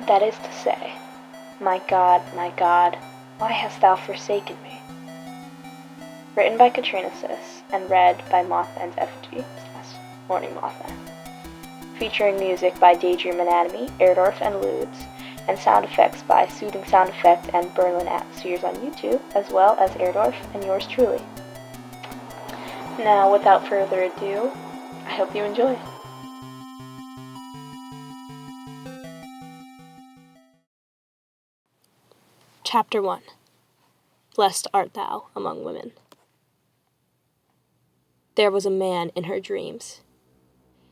That is to say, my God, why hast thou forsaken me? Written by Katrinasis and read by Mothman's Effigy, Morning Mothman. Featuring music by Daydream Anatomy, Airdorf, and Ludes, and sound effects by Soothing Sound Effect and BerlinAtmospheres on YouTube, as well as Airdorf and yours truly. Now, without further ado, I hope you enjoy. Chapter 1. Blessed art thou among women. There was a man in her dreams.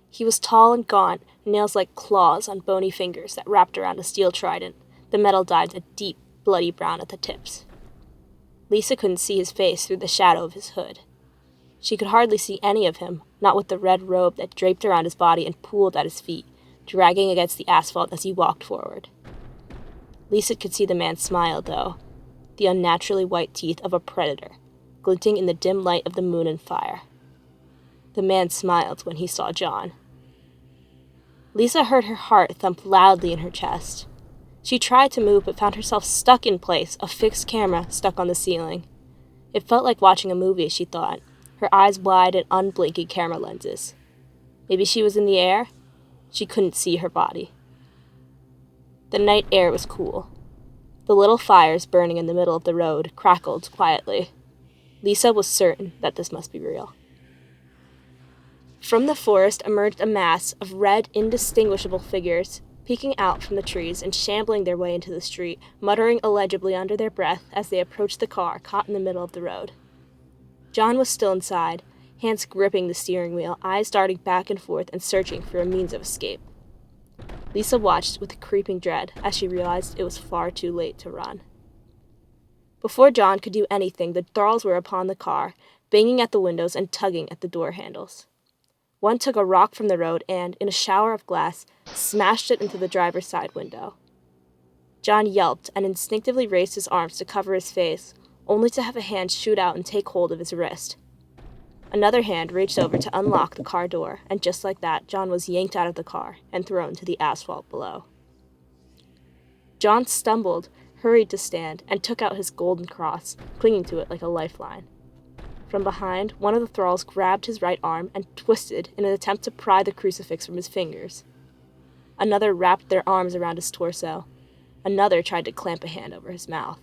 He was tall and gaunt, nails like claws on bony fingers that wrapped around a steel trident, the metal dyed a deep, bloody brown at the tips. Lisa couldn't see his face through the shadow of his hood. She could hardly see any of him, not with the red robe that draped around his body and pooled at his feet, dragging against the asphalt as he walked forward. Lisa could see the man smile, though, the unnaturally white teeth of a predator, glinting in the dim light of the moon and fire. The man smiled when he saw John. Lisa heard her heart thump loudly in her chest. She tried to move but found herself stuck in place, a fixed camera stuck on the ceiling. It felt like watching a movie, she thought, her eyes wide and unblinking camera lenses. Maybe she was in the air? She couldn't see her body. The night air was cool. The little fires burning in the middle of the road crackled quietly. Lisa was certain that this must be real. From the forest emerged a mass of red, indistinguishable figures, peeking out from the trees and shambling their way into the street, muttering illegibly under their breath as they approached the car caught in the middle of the road. John was still inside, hands gripping the steering wheel, eyes darting back and forth and searching for a means of escape. Lisa watched with creeping dread as she realized it was far too late to run. Before John could do anything, the thralls were upon the car, banging at the windows and tugging at the door handles. One took a rock from the road and, in a shower of glass, smashed it into the driver's side window. John yelped and instinctively raised his arms to cover his face, only to have a hand shoot out and take hold of his wrist. Another hand reached over to unlock the car door, and just like that, John was yanked out of the car and thrown to the asphalt below. John stumbled, hurried to stand, and took out his golden cross, clinging to it like a lifeline. From behind, one of the thralls grabbed his right arm and twisted in an attempt to pry the crucifix from his fingers. Another wrapped their arms around his torso. Another tried to clamp a hand over his mouth.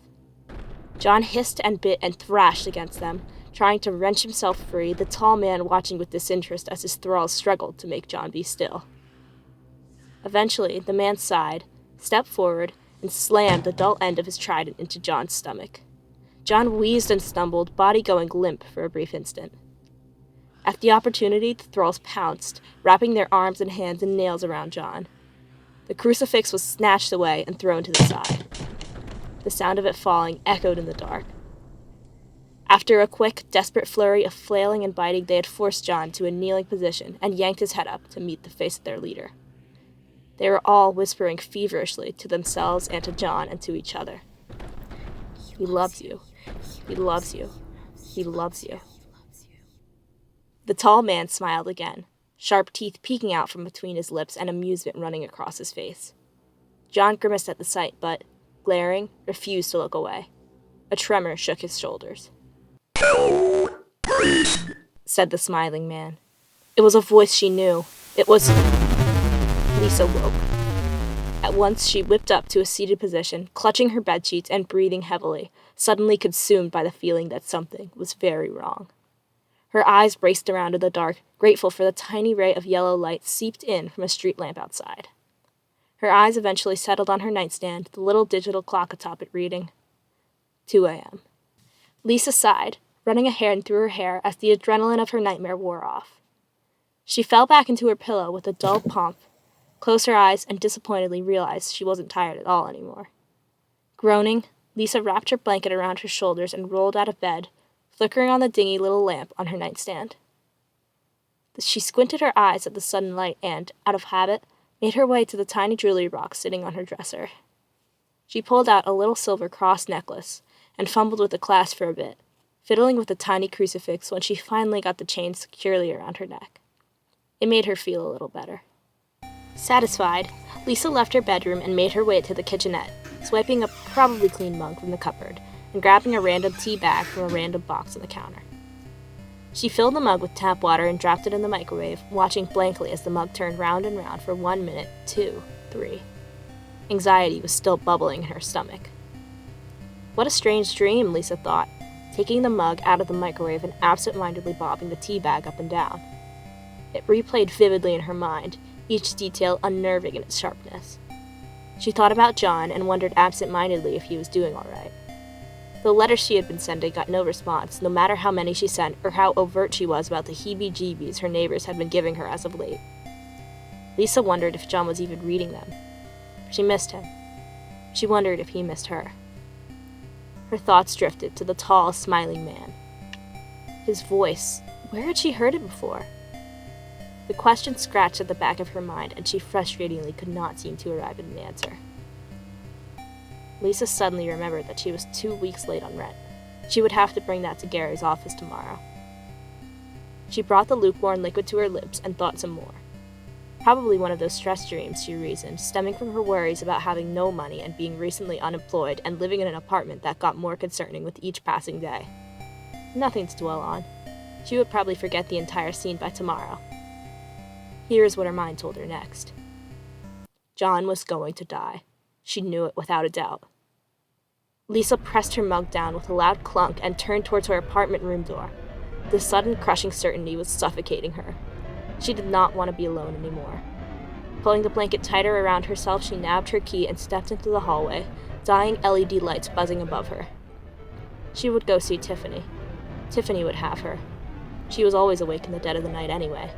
John hissed and bit and thrashed against them, trying to wrench himself free, the tall man watching with disinterest as his thralls struggled to make John be still. Eventually, the man sighed, stepped forward, and slammed the dull end of his trident into John's stomach. John wheezed and stumbled, body going limp for a brief instant. At the opportunity, the thralls pounced, wrapping their arms and hands in nails around John. The crucifix was snatched away and thrown to the side. The sound of it falling echoed in the dark. After a quick, desperate flurry of flailing and biting, they had forced John to a kneeling position and yanked his head up to meet the face of their leader. They were all whispering feverishly to themselves and to John and to each other. He loves you. He loves you. He loves you. The tall man smiled again, sharp teeth peeking out from between his lips and amusement running across his face. John grimaced at the sight, but, glaring, refused to look away. A tremor shook his shoulders. "Hello, please," said the smiling man. It was a voice she knew. It was... Lisa woke. At once she whipped up to a seated position, clutching her bedsheets and breathing heavily, suddenly consumed by the feeling that something was very wrong. Her eyes raced around in the dark, grateful for the tiny ray of yellow light seeped in from a street lamp outside. Her eyes eventually settled on her nightstand, the little digital clock atop it reading 2 a.m. Lisa sighed, running a hand through her hair as the adrenaline of her nightmare wore off. She fell back into her pillow with a dull pomp, closed her eyes, and disappointedly realized she wasn't tired at all anymore. Groaning, Lisa wrapped her blanket around her shoulders and rolled out of bed, flickering on the dingy little lamp on her nightstand. She squinted her eyes at the sudden light and, out of habit, made her way to the tiny jewelry box sitting on her dresser. She pulled out a little silver cross necklace and fumbled with the clasp for a bit, fiddling with the tiny crucifix when she finally got the chain securely around her neck. It made her feel a little better. Satisfied, Lisa left her bedroom and made her way to the kitchenette, swiping a probably clean mug from the cupboard and grabbing a random tea bag from a random box on the counter. She filled the mug with tap water and dropped it in the microwave, watching blankly as the mug turned round and round for 1 minute, 2, 3. Anxiety was still bubbling in her stomach. What a strange dream, Lisa thought, taking the mug out of the microwave and absent-mindedly bobbing the tea bag up and down. It replayed vividly in her mind, each detail unnerving in its sharpness. She thought about John and wondered absent-mindedly if he was doing all right. The letters she had been sending got no response, no matter how many she sent or how overt she was about the heebie-jeebies her neighbors had been giving her as of late. Lisa wondered if John was even reading them. She missed him. She wondered if he missed her. Her thoughts drifted to the tall, smiling man. His voice, where had she heard it before? The question scratched at the back of her mind, and she frustratingly could not seem to arrive at an answer. Lisa suddenly remembered that she was 2 weeks late on rent. She would have to bring that to Gary's office tomorrow. She brought the lukewarm liquid to her lips and thought some more. Probably one of those stress dreams, she reasoned, stemming from her worries about having no money and being recently unemployed and living in an apartment that got more concerning with each passing day. Nothing to dwell on. She would probably forget the entire scene by tomorrow. Here's what her mind told her next. John was going to die. She knew it without a doubt. Lisa pressed her mug down with a loud clunk and turned towards her apartment room door. The sudden crushing certainty was suffocating her. She did not want to be alone anymore. Pulling the blanket tighter around herself, she nabbed her key and stepped into the hallway, dying LED lights buzzing above her. She would go see Tiffany. Tiffany would have her. She was always awake in the dead of the night anyway.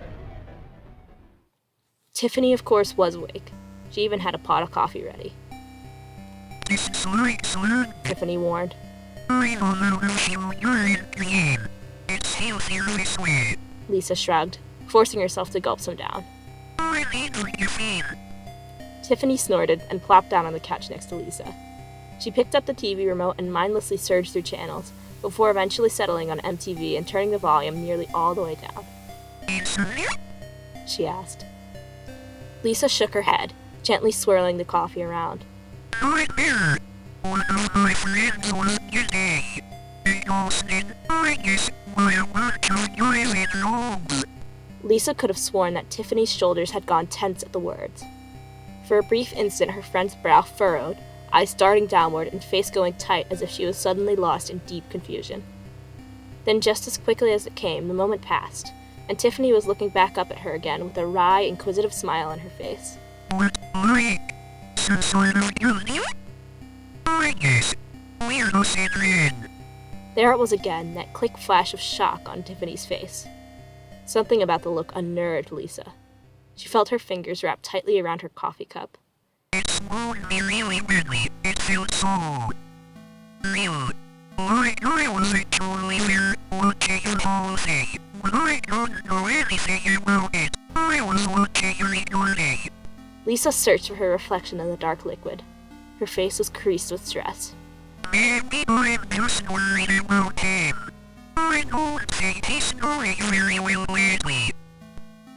Tiffany, of course, was awake. She even had a pot of coffee ready. Tiffany warned. Lisa shrugged, forcing herself to gulp some down. Tiffany snorted and plopped down on the couch next to Lisa. She picked up the TV remote and mindlessly surged through channels, before eventually settling on MTV and turning the volume nearly all the way down. She asked. Lisa shook her head, gently swirling the coffee around. Lisa could have sworn that Tiffany's shoulders had gone tense at the words. For a brief instant, her friend's brow furrowed, eyes darting downward and face going tight as if she was suddenly lost in deep confusion. Then just as quickly as it came, the moment passed, and Tiffany was looking back up at her again with a wry, inquisitive smile on her face. There it was again, that quick flash of shock on Tiffany's face. Something about the look unnerved Lisa. She felt her fingers wrapped tightly around her coffee cup. It won't be really weirdly. It feels so real. I wasn't totally weird watching your whole thing. But I don't know anything about it. I was watching your day. Lisa searched for her reflection in the dark liquid. Her face was creased with stress. Maybe I'm just worried about him. I don't think he's going very well lately.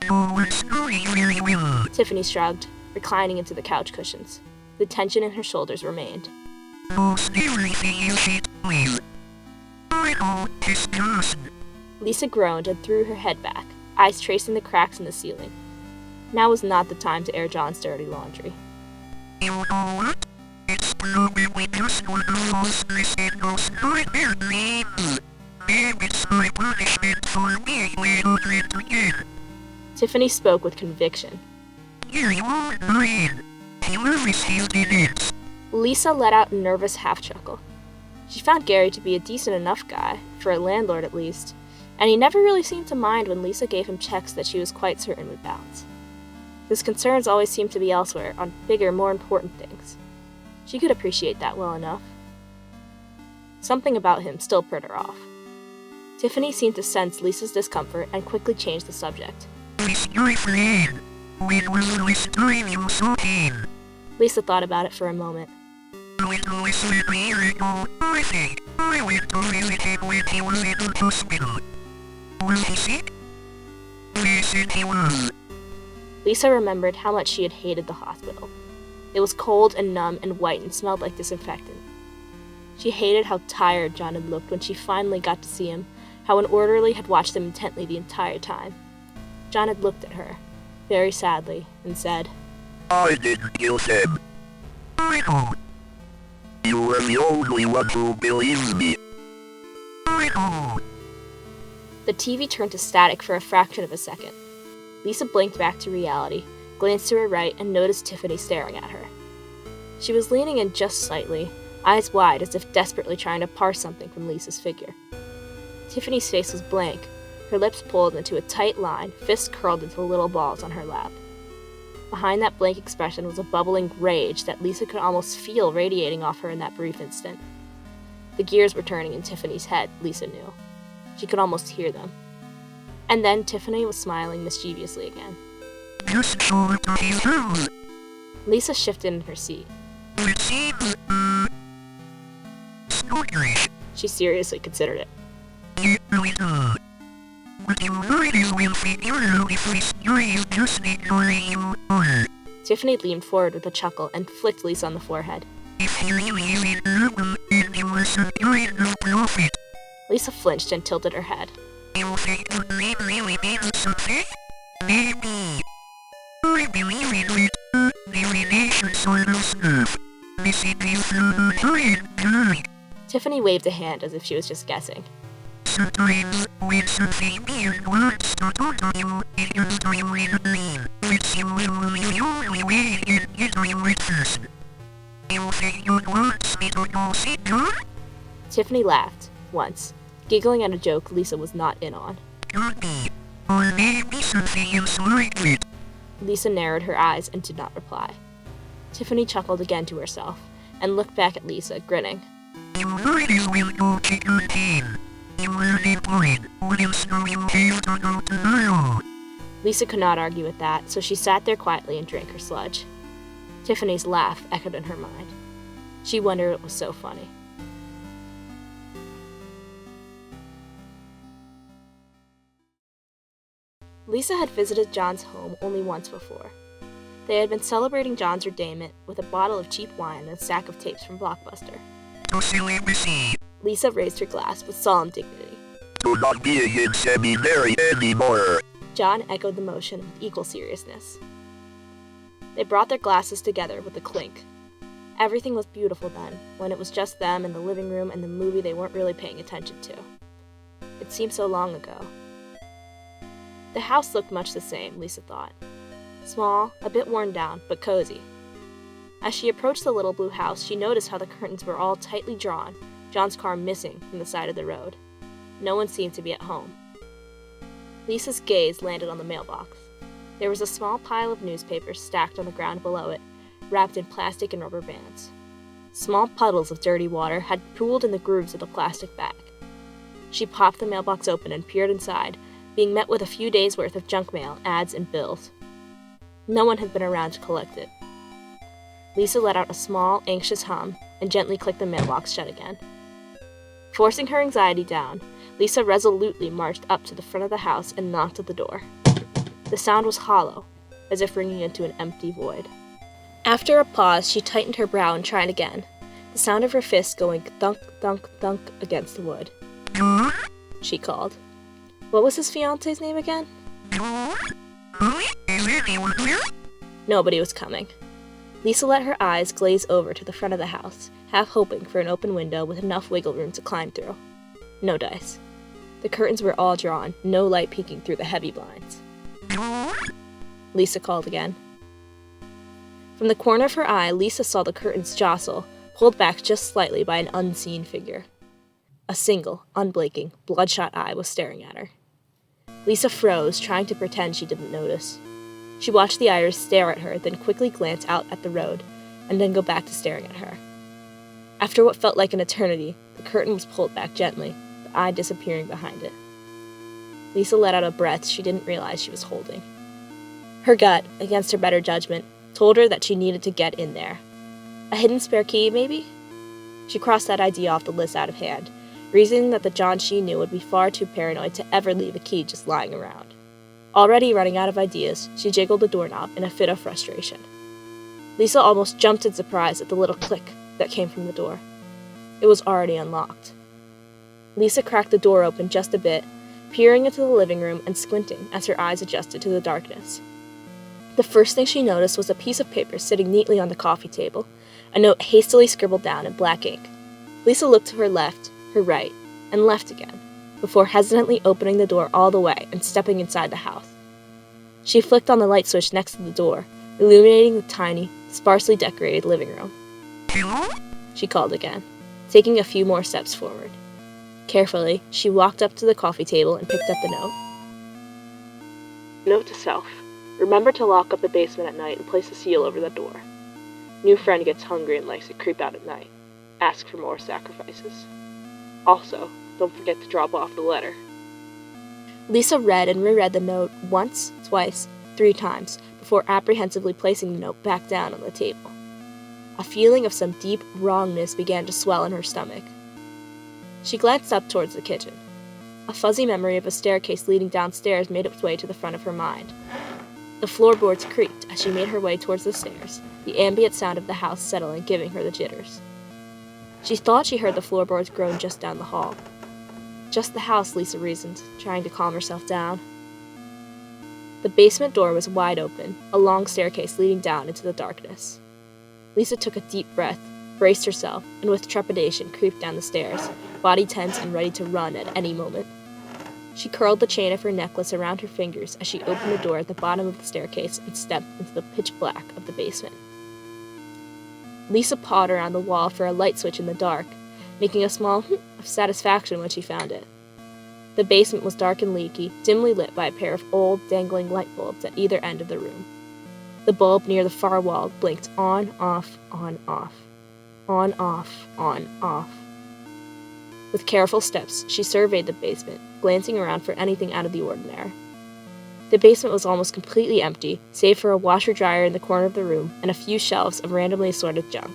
No one's going very well. Tiffany shrugged, reclining into the couch cushions. The tension in her shoulders remained. Most everything you should please. I don't discuss. Lisa groaned and threw her head back, eyes tracing the cracks in the ceiling. Now was not the time to air John's dirty laundry. You know what? It's probably just one of those those nightmare dreams. Maybe it's my punishment for being little drink again. Tiffany spoke with conviction. You won't mind. He always has in it. Lisa let out a nervous half-chuckle. She found Gary to be a decent enough guy, for a landlord at least, and he never really seemed to mind when Lisa gave him checks that she was quite certain would bounce. His concerns always seemed to be elsewhere, on bigger, more important things. She could appreciate that well enough. Something about him still put her off. Tiffany seemed to sense Lisa's discomfort and quickly changed the subject. It's your friend. When was the last time you saw him? Lisa thought about it for a moment. It was a year ago, I think. I went to visit him when he was in the hospital. Was he sick? They said he was. Lisa remembered how much she had hated the hospital. It was cold and numb and white and smelled like disinfectant. She hated how tired John had looked when she finally got to see him, how an orderly had watched him intently the entire time. John had looked at her, very sadly, and said, I didn't kill him. I know. You were the only one who believes me. I know. The TV turned to static for a fraction of a second. Lisa blinked back to reality, glanced to her right, and noticed Tiffany staring at her. She was leaning in just slightly, eyes wide as if desperately trying to parse something from Lisa's figure. Tiffany's face was blank, her lips pulled into a tight line, fists curled into little balls on her lap. Behind that blank expression was a bubbling rage that Lisa could almost feel radiating off her in that brief instant. The gears were turning in Tiffany's head, Lisa knew. She could almost hear them. And then Tiffany was smiling mischievously again. Just show it to his. Lisa shifted in her seat. It seems, snookish. She seriously considered it. It really does. But you ladies will figure out if this guy is just ignoring you. Tiffany leaned forward with a chuckle and flicked Lisa on the forehead. If he really is in trouble and you listen to it, no profit. Lisa flinched and tilted her head. You think the name really means something? Maybe. I believe in it, divination sort of stuff. This is good. Tiffany waved a hand as if she was just guessing. Sometimes, when something big wants to talk to you, it comes to you in a dream, which you will be the only way it can get you with first. You think you'd want me to go sit down? Tiffany laughed, once, giggling at a joke Lisa was not in on. Could be. Or maybe something else like it. Lisa narrowed her eyes and did not reply. Tiffany chuckled again to herself, and looked back at Lisa, grinning. You ladies will go check on him. You were employed. What else do you have to go tomorrow? Lisa could not argue with that, so she sat there quietly and drank her sludge. Tiffany's laugh echoed in her mind. She wondered what was so funny. Lisa had visited John's home only once before. They had been celebrating John's redeemment with a bottle of cheap wine and a stack of tapes from Blockbuster. To celibacy. Lisa raised her glass with solemn dignity. To not being in seminary anymore. John echoed the motion with equal seriousness. They brought their glasses together with a clink. Everything was beautiful then, when it was just them in the living room and the movie they weren't really paying attention to. It seemed so long ago. The house looked much the same, Lisa thought. Small, a bit worn down, but cozy. As she approached the little blue house, she noticed how the curtains were all tightly drawn, John's car missing from the side of the road. No one seemed to be at home. Lisa's gaze landed on the mailbox. There was a small pile of newspapers stacked on the ground below it, wrapped in plastic and rubber bands. Small puddles of dirty water had pooled in the grooves of the plastic bag. She popped the mailbox open and peered inside, being met with a few days' worth of junk mail, ads, and bills. No one had been around to collect it. Lisa let out a small, anxious hum and gently clicked the mailbox shut again. Forcing her anxiety down, Lisa resolutely marched up to the front of the house and knocked at the door. The sound was hollow, as if ringing into an empty void. After a pause, she tightened her brow and tried again, the sound of her fists going thunk, thunk, thunk against the wood. She called. What was his fiancé's name again? Nobody was coming. Lisa let her eyes glaze over to the front of the house, half hoping for an open window with enough wiggle room to climb through. No dice. The curtains were all drawn, no light peeking through the heavy blinds. Lisa called again. From the corner of her eye, Lisa saw the curtains jostle, pulled back just slightly by an unseen figure. A single, unblinking, bloodshot eye was staring at her. Lisa froze, trying to pretend she didn't notice. She watched the iris stare at her, then quickly glance out at the road, and then go back to staring at her. After what felt like an eternity, the curtain was pulled back gently, the eye disappearing behind it. Lisa let out a breath she didn't realize she was holding. Her gut, against her better judgment, told her that she needed to get in there. A hidden spare key, maybe? She crossed that idea off the list out of hand, reasoning that the John she knew would be far too paranoid to ever leave a key just lying around. Already running out of ideas, she jiggled the doorknob in a fit of frustration. Lisa almost jumped in surprise at the little click that came from the door. It was already unlocked. Lisa cracked the door open just a bit, peering into the living room and squinting as her eyes adjusted to the darkness. The first thing she noticed was a piece of paper sitting neatly on the coffee table, a note hastily scribbled down in black ink. Lisa looked to her left, her right, and left again, before hesitantly opening the door all the way and stepping inside the house. She flicked on the light switch next to the door, illuminating the tiny, sparsely decorated living room. Hello? She called again, taking a few more steps forward. Carefully, she walked up to the coffee table and picked up the note. Note to self. Remember to lock up the basement at night and place a seal over the door. New friend gets hungry and likes to creep out at night. Ask for more sacrifices. Also, don't forget to drop off the letter. Lisa read and reread the note once, twice, 3 times, before apprehensively placing the note back down on the table. A feeling of some deep wrongness began to swell in her stomach. She glanced up towards the kitchen. A fuzzy memory of a staircase leading downstairs made its way to the front of her mind. The floorboards creaked as she made her way towards the stairs, the ambient sound of the house settling giving her the jitters. She thought she heard the floorboards groan just down the hall. Just the house, Lisa reasoned, trying to calm herself down. The basement door was wide open, a long staircase leading down into the darkness. Lisa took a deep breath, braced herself, and with trepidation creeped down the stairs, body tense and ready to run at any moment. She curled the chain of her necklace around her fingers as she opened the door at the bottom of the staircase and stepped into the pitch black of the basement. Lisa pawed around the wall for a light switch in the dark, making a small of satisfaction when she found it. The basement was dark and leaky, dimly lit by a pair of old, dangling light bulbs at either end of the room. The bulb near the far wall blinked on, off, on, off. On, off, on, off. With careful steps, she surveyed the basement, glancing around for anything out of the ordinary. The basement was almost completely empty, save for a washer-dryer in the corner of the room and a few shelves of randomly assorted junk.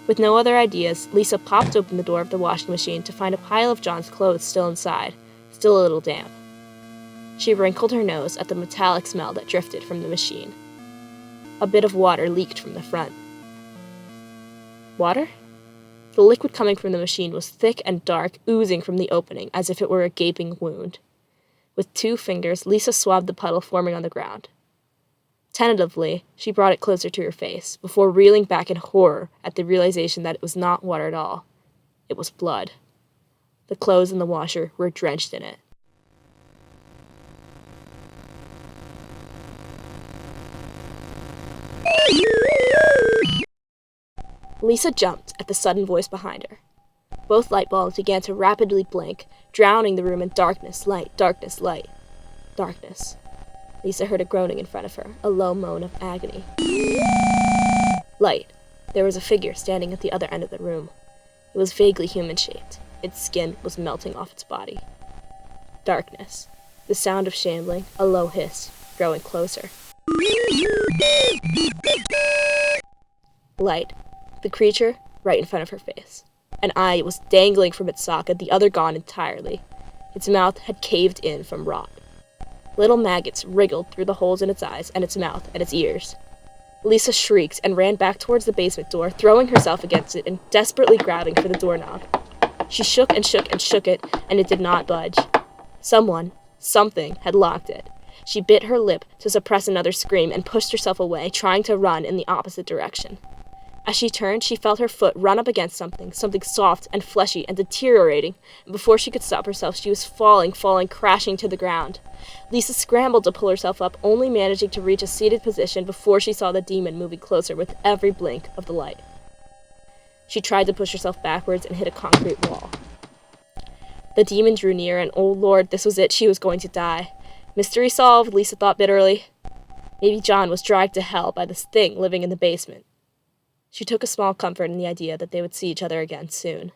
With no other ideas, Lisa popped open the door of the washing machine to find a pile of John's clothes still inside, still a little damp. She wrinkled her nose at the metallic smell that drifted from the machine. A bit of water leaked from the front. Water? The liquid coming from the machine was thick and dark, oozing from the opening as if it were a gaping wound. With 2 fingers, Lisa swabbed the puddle forming on the ground. Tentatively, she brought it closer to her face, before reeling back in horror at the realization that it was not water at all. It was blood. The clothes in the washer were drenched in it. Lisa jumped at the sudden voice behind her. Both light bulbs began to rapidly blink, drowning the room in darkness, light, darkness, light. Darkness. Lisa heard a groaning in front of her, a low moan of agony. Light. There was a figure standing at the other end of the room. It was vaguely human-shaped. Its skin was melting off its body. Darkness. The sound of shambling, a low hiss, growing closer. Light. The creature right in front of her face. An eye was dangling from its socket, the other gone entirely. Its mouth had caved in from rot. Little maggots wriggled through the holes in its eyes and its mouth and its ears. Lisa shrieked and ran back towards the basement door, throwing herself against it and desperately grabbing for the doorknob. She shook and shook and shook it, and it did not budge. Something had locked it. She bit her lip to suppress another scream and pushed herself away, trying to run in the opposite direction. As she turned, she felt her foot run up against something soft and fleshy and deteriorating, and before she could stop herself, she was falling, crashing to the ground. Lisa scrambled to pull herself up, only managing to reach a seated position before she saw the demon moving closer with every blink of the light. She tried to push herself backwards and hit a concrete wall. The demon drew near, and oh Lord, this was it, she was going to die. Mystery solved, Lisa thought bitterly. Maybe John was dragged to hell by this thing living in the basement. She took a small comfort in the idea that they would see each other again soon.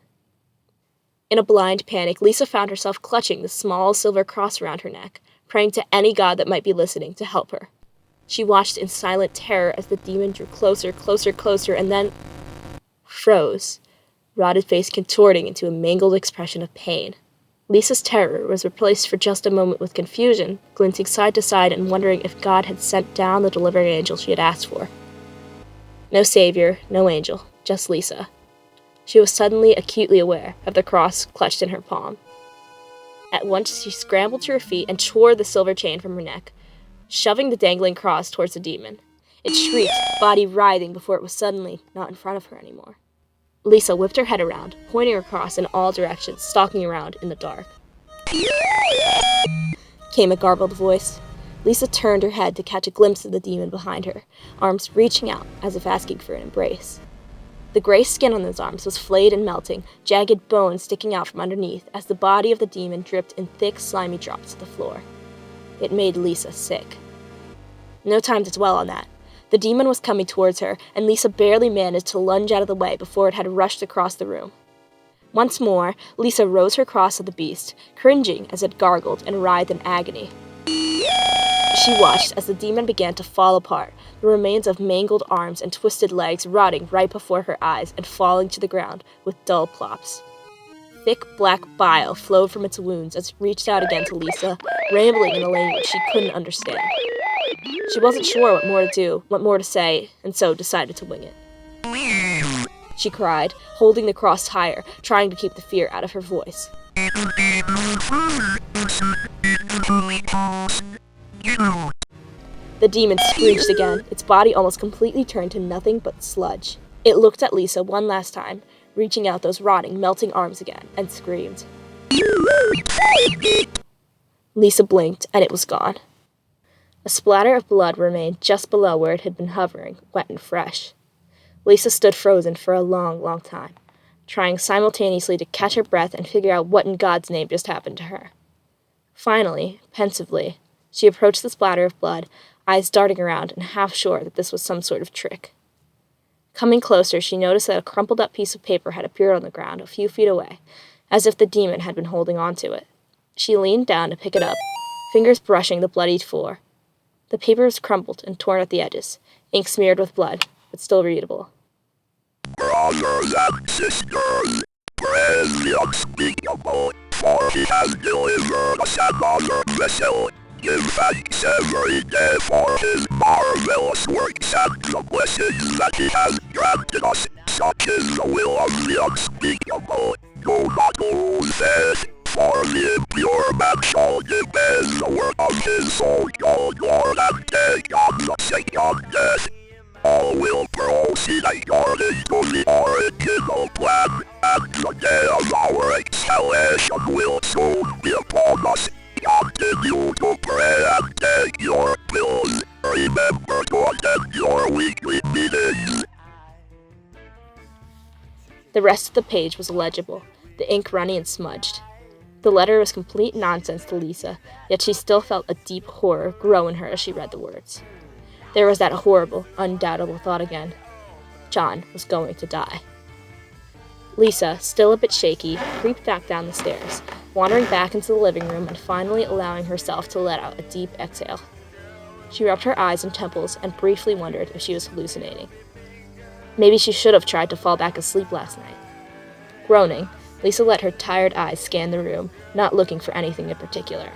In a blind panic, Lisa found herself clutching the small silver cross around her neck, praying to any god that might be listening to help her. She watched in silent terror as the demon drew closer, and then froze, rotted face contorting into a mangled expression of pain. Lisa's terror was replaced for just a moment with confusion, glinting side to side and wondering if God had sent down the delivering angel she had asked for. No savior, no angel, just Lisa. She was suddenly acutely aware of the cross clutched in her palm. At once she scrambled to her feet and tore the silver chain from her neck, shoving the dangling cross towards the demon. It shrieked, body writhing before it was suddenly not in front of her anymore. Lisa whipped her head around, pointing her cross in all directions, stalking around in the dark. Came a garbled voice. Lisa turned her head to catch a glimpse of the demon behind her, arms reaching out as if asking for an embrace. The gray skin on his arms was flayed and melting, jagged bones sticking out from underneath as the body of the demon dripped in thick, slimy drops to the floor. It made Lisa sick. No time to dwell on that. The demon was coming towards her, and Lisa barely managed to lunge out of the way before it had rushed across the room. Once more, Lisa rose her cross at the beast, cringing as it gargled and writhed in agony. She watched as the demon began to fall apart, the remains of mangled arms and twisted legs rotting right before her eyes and falling to the ground with dull plops. Thick black bile flowed from its wounds as it reached out again to Lisa, rambling in a language she couldn't understand. She wasn't sure what more to do, what more to say, and so decided to wing it. She cried, holding the cross higher, trying to keep the fear out of her voice. The demon screeched again, its body almost completely turned to nothing but sludge. It looked at Lisa one last time, reaching out those rotting, melting arms again, and screamed. Lisa blinked, and it was gone. A splatter of blood remained just below where it had been hovering, wet and fresh. Lisa stood frozen for a long, long time, trying simultaneously to catch her breath and figure out what in God's name just happened to her. Finally, pensively, she approached the splatter of blood, eyes darting around and half sure that this was some sort of trick. Coming closer, she noticed that a crumpled-up piece of paper had appeared on the ground a few feet away, as if the demon had been holding on to it. She leaned down to pick it up, fingers brushing the bloodied floor. The paper was crumpled and torn at the edges, ink smeared with blood, but still readable. Brothers and sisters, praise the unspeakable, for he has delivered us another vessel. Give thanks every day for his marvelous works and the blessings that he has granted us. Such is the will of the unspeakable. Do not lose faith, for the impure man shall defend the work of his so-called Lord and take on the second death. All will proceed according to the original plan, and the day of our exhalation will soon be upon us. Continue to pray and take your pills. Remember to attend your weekly meetings. The rest of the page was illegible, the ink runny and smudged. The letter was complete nonsense to Lisa, yet she still felt a deep horror grow in her as she read the words. There was that horrible, undoubtable thought again. John was going to die. Lisa, still a bit shaky, creeped back down the stairs, wandering back into the living room and finally allowing herself to let out a deep exhale. She rubbed her eyes and temples and briefly wondered if she was hallucinating. Maybe she should have tried to fall back asleep last night. Groaning, Lisa let her tired eyes scan the room, not looking for anything in particular.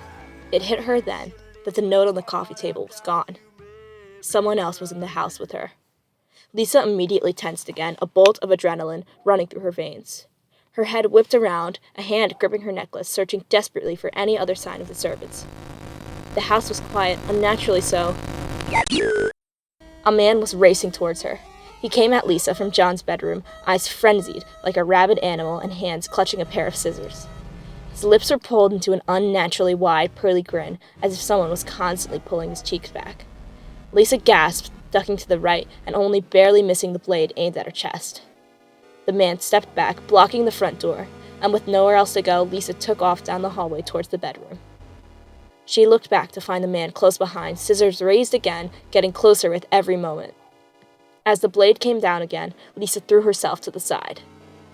It hit her then that the note on the coffee table was gone. Someone else was in the house with her. Lisa immediately tensed again, a bolt of adrenaline running through her veins. Her head whipped around, a hand gripping her necklace, searching desperately for any other sign of the servants. The house was quiet, unnaturally so. A man was racing towards her. He came at Lisa from John's bedroom, eyes frenzied like a rabid animal and hands clutching a pair of scissors. His lips were pulled into an unnaturally wide, pearly grin, as if someone was constantly pulling his cheeks back. Lisa gasped, ducking to the right and only barely missing the blade aimed at her chest. The man stepped back, blocking the front door, and with nowhere else to go, Lisa took off down the hallway towards the bedroom. She looked back to find the man close behind, scissors raised again, getting closer with every moment. As the blade came down again, Lisa threw herself to the side.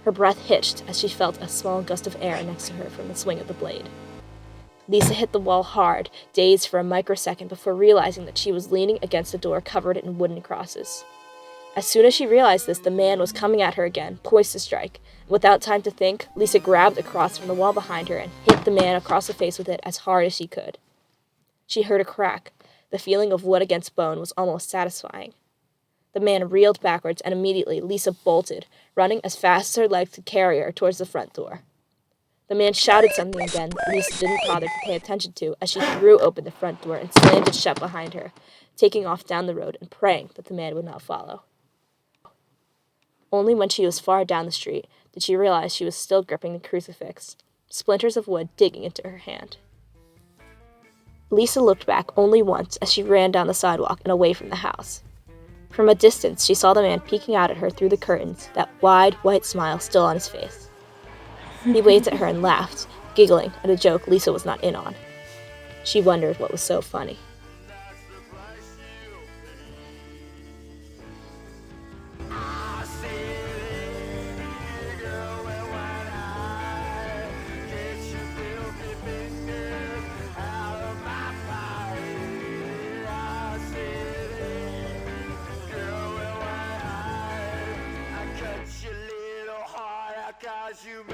Her breath hitched as she felt a small gust of air next to her from the swing of the blade. Lisa hit the wall hard, dazed for a microsecond before realizing that she was leaning against a door covered in wooden crosses. As soon as she realized this, the man was coming at her again, poised to strike. Without time to think, Lisa grabbed a cross from the wall behind her and hit the man across the face with it as hard as she could. She heard a crack. The feeling of wood against bone was almost satisfying. The man reeled backwards, and immediately Lisa bolted, running as fast as her legs could carry her towards the front door. The man shouted something again that Lisa didn't bother to pay attention to as she threw open the front door and slammed it shut behind her, taking off down the road and praying that the man would not follow. Only when she was far down the street did she realize she was still gripping the crucifix, splinters of wood digging into her hand. Lisa looked back only once as she ran down the sidewalk and away from the house. From a distance, she saw the man peeking out at her through the curtains, that wide, white smile still on his face. He waved at her and laughed, giggling at a joke Lisa was not in on. She wondered what was so funny. You